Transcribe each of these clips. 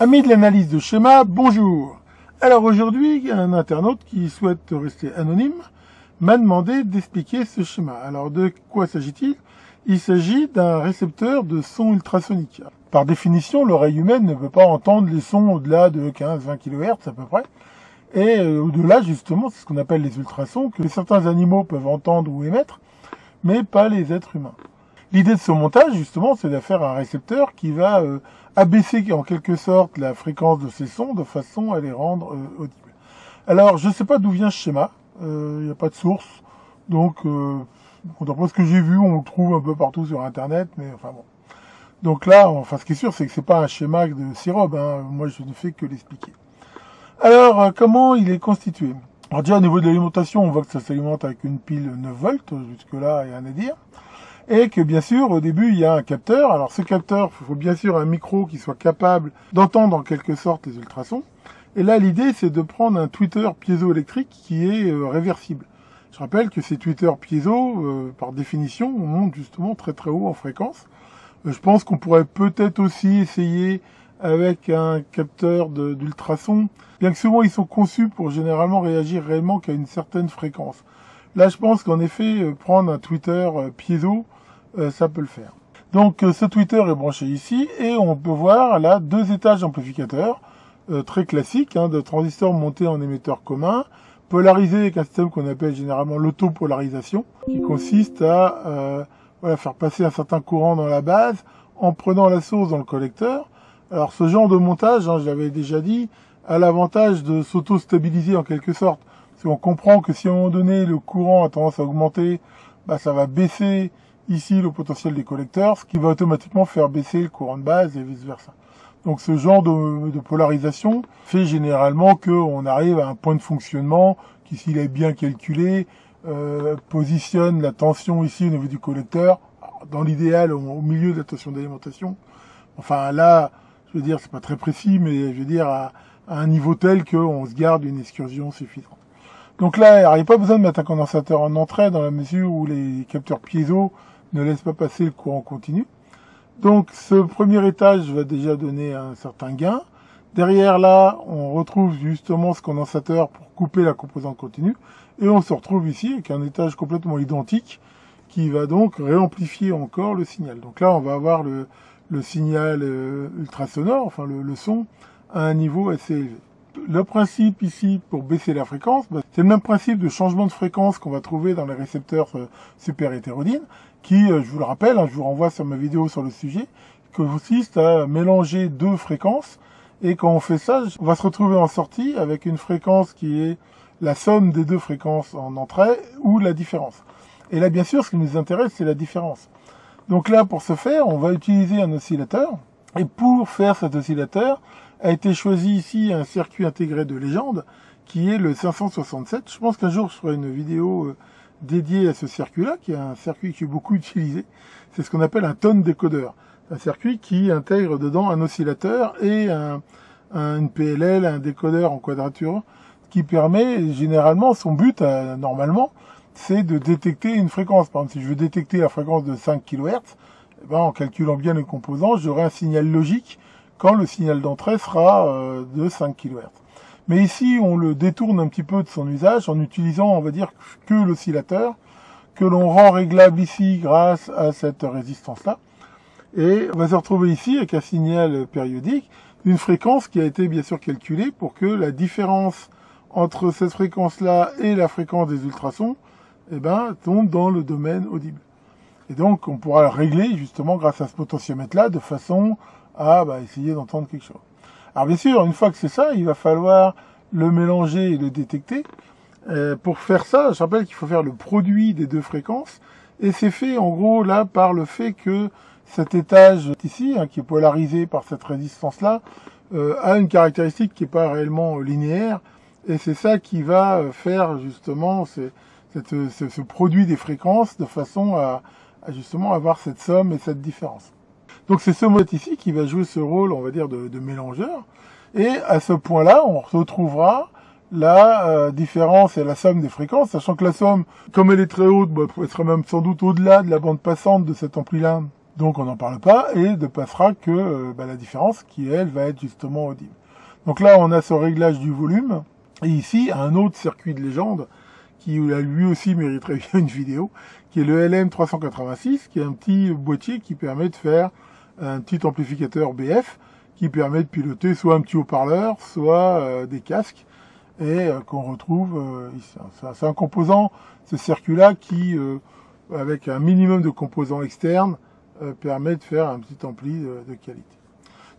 Amis de l'analyse de schéma, bonjour. Alors aujourd'hui, un internaute qui souhaite rester anonyme m'a demandé d'expliquer ce schéma. Alors de quoi s'agit-il? Il s'agit d'un récepteur de son ultrasonique. Par définition, l'oreille humaine ne peut pas entendre les sons au-delà de 15-20 kHz à peu près. Et au-delà, justement, c'est ce qu'on appelle les ultrasons, que certains animaux peuvent entendre ou émettre, mais pas les êtres humains. L'idée de ce montage, justement, c'est de faire un récepteur qui va abaisser en quelque sorte la fréquence de ces sons de façon à les rendre audibles. Alors, je ne sais pas d'où vient ce schéma, il n'y a pas de source, donc d'après ce que j'ai vu, on le trouve un peu partout sur Internet, mais enfin bon. Donc là, ce qui est sûr, c'est que c'est pas un schéma de sirop, hein. Moi je ne fais que l'expliquer. Alors, comment il est constitué? Alors déjà, au niveau de l'alimentation, on voit que ça s'alimente avec une pile 9 volts, jusque-là, il n'y a rien à dire. Et que bien sûr, au début, il y a un capteur. Alors ce capteur, il faut bien sûr un micro qui soit capable d'entendre en quelque sorte les ultrasons. Et là, l'idée, c'est de prendre un tweeter piézoélectrique qui est réversible. Je rappelle que ces tweeters piézo, par définition, montent justement très très haut en fréquence. Je pense qu'on pourrait peut-être aussi essayer avec un capteur d'ultrasons, bien que souvent ils sont conçus pour généralement réagir réellement qu'à une certaine fréquence. Là, je pense qu'en effet, prendre un tweeter piézo, ça peut le faire. Donc ce tweeter est branché ici et on peut voir là deux étages d'amplificateurs très classiques, de transistors montés en émetteurs communs, polarisés avec un système qu'on appelle généralement l'autopolarisation, qui consiste à faire passer un certain courant dans la base en prenant la source dans le collecteur. Alors ce genre de montage, je l'avais déjà dit, a l'avantage de s'auto-stabiliser en quelque sorte. Parce qu'on comprend que si à un moment donné le courant a tendance à augmenter, ça va baisser ici le potentiel des collecteurs, ce qui va automatiquement faire baisser le courant de base et vice versa. Donc ce genre de polarisation fait généralement qu'on arrive à un point de fonctionnement qui, s'il est bien calculé, positionne la tension ici au niveau du collecteur, dans l'idéal au milieu de la tension d'alimentation. Enfin là, je veux dire, c'est pas très précis, mais je veux dire à un niveau tel qu'on se garde une excursion suffisante. Donc là, il n'y a pas besoin de mettre un condensateur en entrée dans la mesure où les capteurs piézo ne laissent pas passer le courant continu. Donc ce premier étage va déjà donner un certain gain. Derrière là, on retrouve justement ce condensateur pour couper la composante continue. Et on se retrouve ici avec un étage complètement identique qui va donc réamplifier encore le signal. Donc là, on va avoir le signal ultrasonore, enfin le son, à un niveau assez élevé. Le principe ici pour baisser la fréquence, c'est le même principe de changement de fréquence qu'on va trouver dans les récepteurs super hétérodynes, qui, je vous le rappelle, je vous renvoie sur ma vidéo sur le sujet, consiste à mélanger deux fréquences, et quand on fait ça, on va se retrouver en sortie avec une fréquence qui est la somme des deux fréquences en entrée, ou la différence. Et là, bien sûr, ce qui nous intéresse, c'est la différence. Donc là, pour ce faire, on va utiliser un oscillateur, et pour faire cet oscillateur, a été choisi ici un circuit intégré de légende, qui est le 567. Je pense qu'un jour, je ferai une vidéo dédiée à ce circuit-là, qui est un circuit qui est beaucoup utilisé. C'est ce qu'on appelle un tone décodeur. Un circuit qui intègre dedans un oscillateur et une PLL, un décodeur en quadrature, qui permet, généralement, son but, normalement, c'est de détecter une fréquence. Par exemple, si je veux détecter la fréquence de 5 kHz, en calculant bien les composants, j'aurai un signal logique quand le signal d'entrée sera de 5 kHz. Mais ici, on le détourne un petit peu de son usage en utilisant, on va dire, que l'oscillateur, que l'on rend réglable ici grâce à cette résistance-là. Et on va se retrouver ici avec un signal périodique, une fréquence qui a été bien sûr calculée pour que la différence entre cette fréquence-là et la fréquence des ultrasons, tombe dans le domaine audible. Et donc, on pourra le régler justement grâce à ce potentiomètre-là de façon à essayer d'entendre quelque chose. Alors bien sûr, une fois que c'est ça, il va falloir le mélanger et le détecter. Pour faire ça, je rappelle qu'il faut faire le produit des deux fréquences. Et c'est fait en gros là par le fait que cet étage ici, qui est polarisé par cette résistance-là, a une caractéristique qui n'est pas réellement linéaire. Et c'est ça qui va faire justement ce produit des fréquences de façon à justement avoir cette somme et cette différence. Donc c'est ce mode ici qui va jouer ce rôle, on va dire, de mélangeur. Et à ce point-là, on retrouvera la différence et la somme des fréquences, sachant que la somme, comme elle est très haute, elle sera même sans doute au-delà de la bande passante de cet ampli-là. Donc on n'en parle pas et ne passera que la différence qui, elle, va être justement audible. Donc là, on a ce réglage du volume. Et ici, un autre circuit de légende qui lui aussi mériterait bien une vidéo, qui est le LM386, qui est un petit boîtier qui permet de faire un petit amplificateur BF, qui permet de piloter soit un petit haut-parleur, soit des casques, et qu'on retrouve ici. C'est un composant, ce circuit-là, qui, avec un minimum de composants externes, permet de faire un petit ampli de qualité.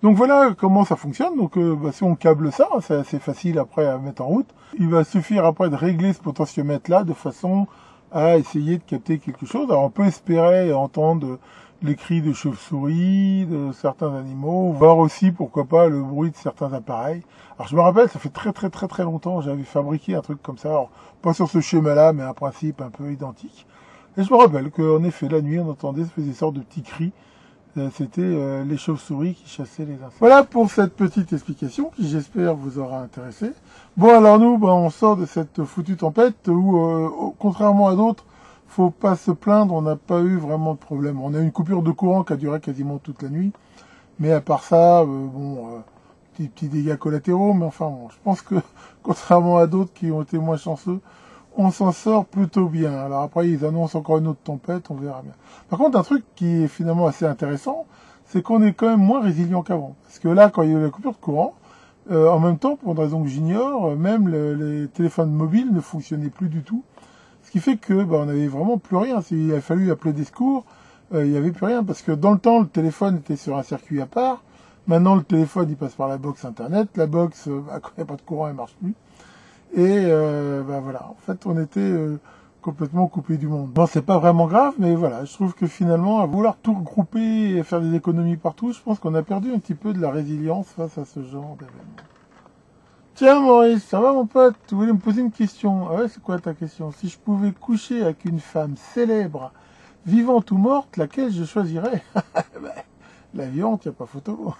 Donc voilà comment ça fonctionne. Donc si on câble ça, c'est assez facile après à mettre en route. Il va suffire après de régler ce potentiomètre-là de façon à essayer de capter quelque chose. Alors on peut espérer entendre les cris de chauves-souris, de certains animaux, voir aussi pourquoi pas le bruit de certains appareils. Alors je me rappelle, ça fait très longtemps, j'avais fabriqué un truc comme ça, alors pas sur ce schéma-là, mais un principe un peu identique. Et je me rappelle qu'en effet, la nuit, on entendait ces sortes de petits cris. C'était les chauves-souris qui chassaient les insectes. Voilà pour cette petite explication qui, j'espère, vous aura intéressé. Bon, alors nous, on sort de cette foutue tempête où, contrairement à d'autres, faut pas se plaindre, on n'a pas eu vraiment de problème. On a eu une coupure de courant qui a duré quasiment toute la nuit. Mais à part ça, petits dégâts collatéraux. Mais enfin, bon, je pense que, contrairement à d'autres qui ont été moins chanceux, on s'en sort plutôt bien. Alors après, ils annoncent encore une autre tempête, on verra bien. Par contre, un truc qui est finalement assez intéressant, c'est qu'on est quand même moins résilient qu'avant. Parce que là, quand il y a eu la coupure de courant, en même temps, pour une raison que j'ignore, même les téléphones mobiles ne fonctionnaient plus du tout. Ce qui fait que on n'avait vraiment plus rien. S'il a fallu appeler des secours, il n'y avait plus rien. Parce que dans le temps, le téléphone était sur un circuit à part. Maintenant, le téléphone, il passe par la box Internet. La box, quand il n'y a pas de courant, elle marche plus. Et voilà, en fait, on était complètement coupé du monde. Bon, c'est pas vraiment grave, mais voilà, je trouve que finalement, à vouloir tout regrouper et faire des économies partout, je pense qu'on a perdu un petit peu de la résilience face à ce genre d'événement. Tiens Maurice, ça va mon pote? Tu voulais me poser une question? Ah ouais, c'est quoi ta question? Si je pouvais coucher avec une femme célèbre, vivante ou morte, laquelle je choisirais? La vivante, y a pas photo.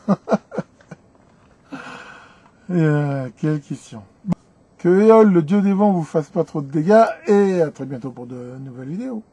Quelle question. Que Éole, le dieu des vents, vous fasse pas trop de dégâts, et à très bientôt pour de nouvelles vidéos.